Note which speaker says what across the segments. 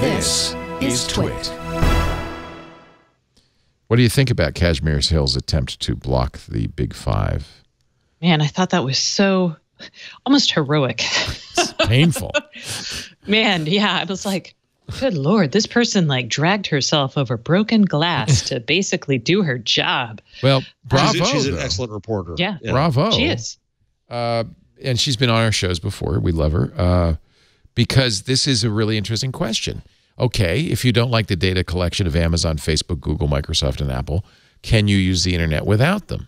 Speaker 1: This is TWiT.
Speaker 2: What do you think about Kashmir Hill's attempt to block the Big Five?
Speaker 3: Man, I thought that was so almost heroic.
Speaker 2: It's painful.
Speaker 3: Man, yeah, I was like, good Lord, this person like dragged herself over broken glass to basically do her job.
Speaker 2: Well, bravo.
Speaker 1: She's an excellent reporter.
Speaker 3: Yeah.
Speaker 2: Bravo.
Speaker 3: She is.
Speaker 2: And she's been on our shows before. We love her because this is a really interesting question. Okay, if you don't like the data collection of Amazon, Facebook, Google, Microsoft, and Apple, can you use the internet without them?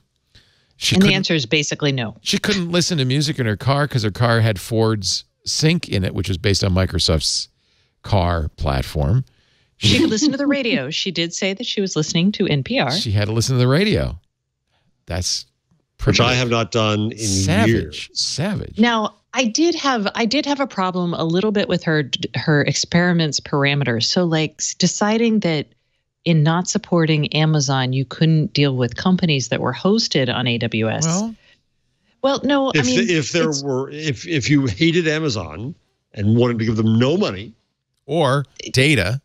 Speaker 3: And the answer is basically no.
Speaker 2: She couldn't listen to music in her car because her car had Ford's Sync in it, which was based on Microsoft's car platform.
Speaker 3: She could listen to the radio. She did say that she was listening to NPR.
Speaker 2: She had to listen to the radio. That's
Speaker 1: which I have not done in years.
Speaker 2: Savage.
Speaker 3: Now, I did have a problem a little bit with her experiments parameters. So like deciding that in not supporting Amazon, you couldn't deal with companies that were hosted on AWS. Well, no,
Speaker 1: if you hated Amazon and wanted to give them no money
Speaker 2: or data.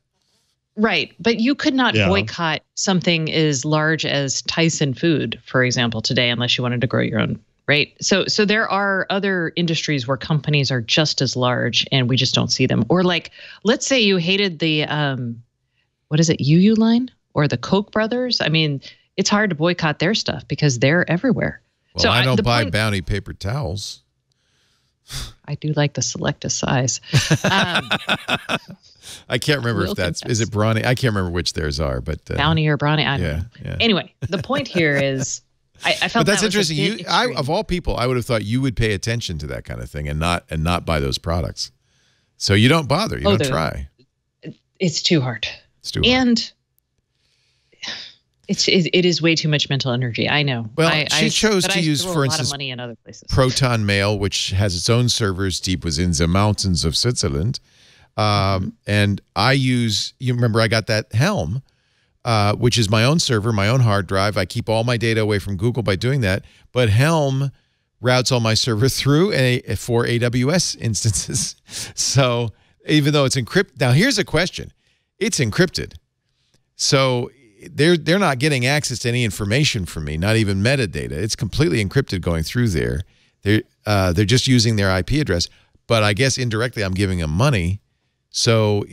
Speaker 3: Right. But you could not boycott something as large as Tyson Food, for example, today, unless you wanted to grow your own. Right. So there are other industries where companies are just as large and we just don't see them. Or like, let's say you hated the, what is it, UU line or the Koch brothers? I mean, it's hard to boycott their stuff because they're everywhere.
Speaker 2: Well, so I don't buy Bounty paper towels.
Speaker 3: I do like the Selecta size.
Speaker 2: I can't remember if that's, is it Brawny? I can't remember which theirs are, but.
Speaker 3: Bounty or Brawny, I don't know. Yeah. Anyway, the point here is, I felt
Speaker 2: but that's interesting. Of all people, I would have thought you would pay attention to that kind of thing and not buy those products. So you don't bother. You don't try.
Speaker 3: It's too hard.
Speaker 2: It's too hard.
Speaker 3: And it is way too much mental energy. I know.
Speaker 2: Well, she chose to use, for instance,
Speaker 3: money in other places.
Speaker 2: Proton Mail, which has its own servers deep within the mountains of Switzerland. And I use, you remember I got that Helm, which is my own server, my own hard drive. I keep all my data away from Google by doing that. But Helm routes all my server through for AWS instances. So even though it's encrypted, now here's a question. It's encrypted. So they're not getting access to any information from me, not even metadata. It's completely encrypted going through there. They're just using their IP address. But I guess indirectly I'm giving them money. So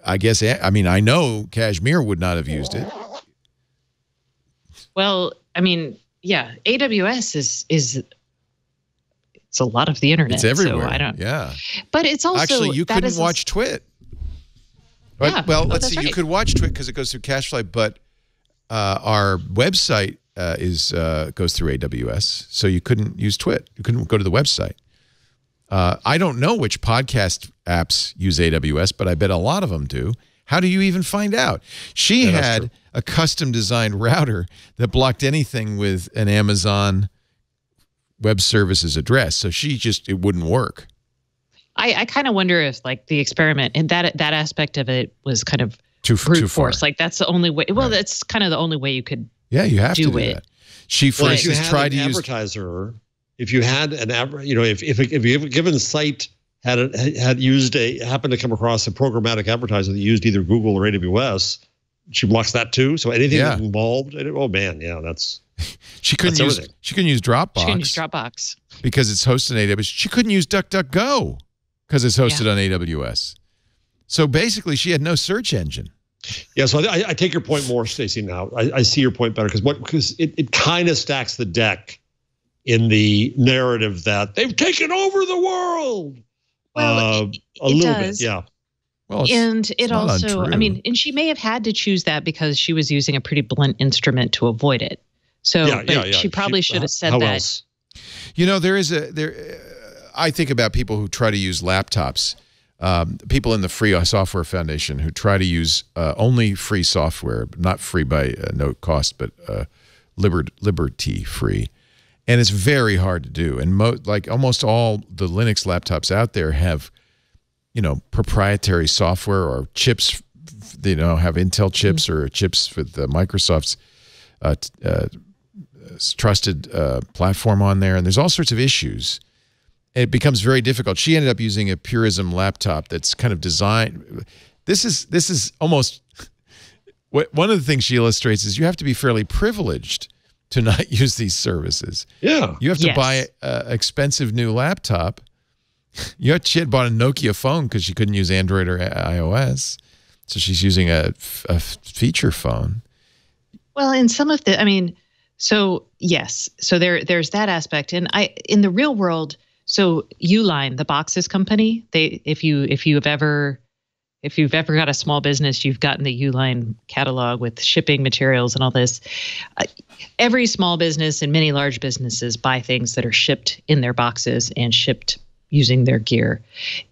Speaker 2: I guess, I mean, I know Kashmir would not have used it.
Speaker 3: Well, I mean, yeah, AWS is it's a lot of the internet.
Speaker 2: It's everywhere.
Speaker 3: So I don't.
Speaker 2: Yeah.
Speaker 3: But it's also
Speaker 2: actually you couldn't watch TWiT.
Speaker 3: Yeah,
Speaker 2: well, let's see. Right. You could watch TWiT because it goes through CacheFly, but our website goes through AWS, so you couldn't use TWiT. You couldn't go to the website. I don't know which podcast apps use AWS, but I bet a lot of them do. How do you even find out? She had a custom-designed router that blocked anything with an Amazon Web Services address, so it wouldn't work.
Speaker 3: I kind of wonder if like the experiment and that aspect of it was kind of brute force. Like that's the only way. Well, that's kind of the only way you could.
Speaker 2: Yeah, you have to do it. She, for instance, tried to use
Speaker 1: advertiser. If you had an, if a given site happened to come across a programmatic advertiser that used either Google or AWS, she blocks that too. So anything that's involved, oh man, yeah, that's.
Speaker 2: She couldn't use Dropbox.
Speaker 3: She couldn't use Dropbox
Speaker 2: because it's hosted on AWS. She couldn't use DuckDuckGo because it's hosted on AWS. So basically, she had no search engine.
Speaker 1: Yeah, so I take your point more, Stacey. Now I see your point better because it kind of stacks the deck in the narrative that they've taken over the world.
Speaker 3: Well,
Speaker 1: a little bit, yeah.
Speaker 2: Well,
Speaker 3: and it also,
Speaker 2: untrue.
Speaker 3: I mean, and she may have had to choose that because she was using a pretty blunt instrument to avoid it. So, she probably should have said that.
Speaker 1: Else?
Speaker 2: You know, I think about people who try to use laptops. People in the Free Software Foundation who try to use only free software, not free by no cost, but liberty free. And it's very hard to do. And like almost all the Linux laptops out there have, proprietary software or chips, have Intel chips or chips with Microsoft's trusted platform on there. And there's all sorts of issues. it becomes very difficult. She ended up using a Purism laptop that's kind of designed. This is almost one of the things she illustrates is you have to be fairly privileged to not use these services.
Speaker 1: Yeah.
Speaker 2: You have to buy an expensive new laptop. She had bought a Nokia phone because she couldn't use Android or iOS. So she's using a feature phone.
Speaker 3: Well, in some of the, I mean, so yes, so there's that aspect. And in the real world, so Uline, the boxes company, if you've ever got a small business, you've gotten the Uline catalog with shipping materials and all this. Every small business and many large businesses buy things that are shipped in their boxes and shipped using their gear.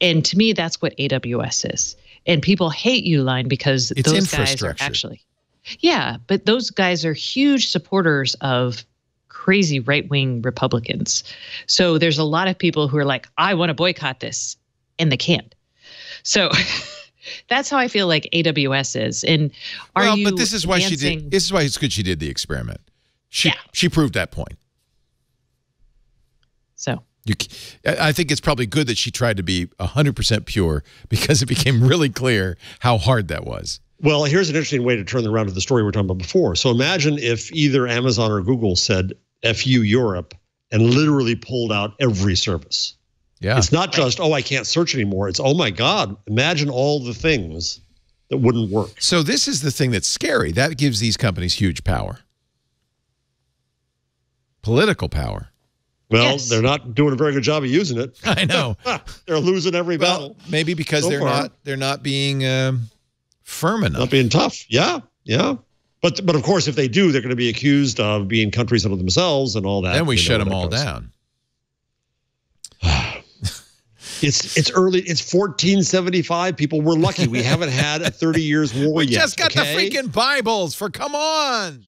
Speaker 3: And to me, that's what AWS is. And people hate Uline because
Speaker 2: it's
Speaker 3: those guys are actually, but those guys are huge supporters of crazy right-wing Republicans. So there's a lot of people who are like, I want to boycott this, and they can't. So that's how I feel like AWS is. And
Speaker 2: but this is why this is why it's good she did the experiment. She proved that point.
Speaker 3: So
Speaker 2: I think it's probably good that she tried to be 100% pure because it became really clear how hard that was.
Speaker 1: Well, here's an interesting way to turn around to the story we were talking about before. So imagine if either Amazon or Google said, F you Europe, and literally pulled out every service.
Speaker 2: Yeah.
Speaker 1: It's not just, I can't search anymore. It's, oh my God, imagine all the things that wouldn't work.
Speaker 2: So this is the thing that's scary. That gives these companies huge power. Political power.
Speaker 1: Well, they're not doing a very good job of using it.
Speaker 2: I know.
Speaker 1: They're losing every battle.
Speaker 2: Maybe because they're not being firm enough.
Speaker 1: Not being tough. Yeah. But of course, if they do, they're going to be accused of being countries unto themselves and all that.
Speaker 2: Then we shut them all down.
Speaker 1: It's early. It's 1475. People, we're lucky. We haven't had a 30 years war yet.
Speaker 2: We just got the freaking Bibles come on.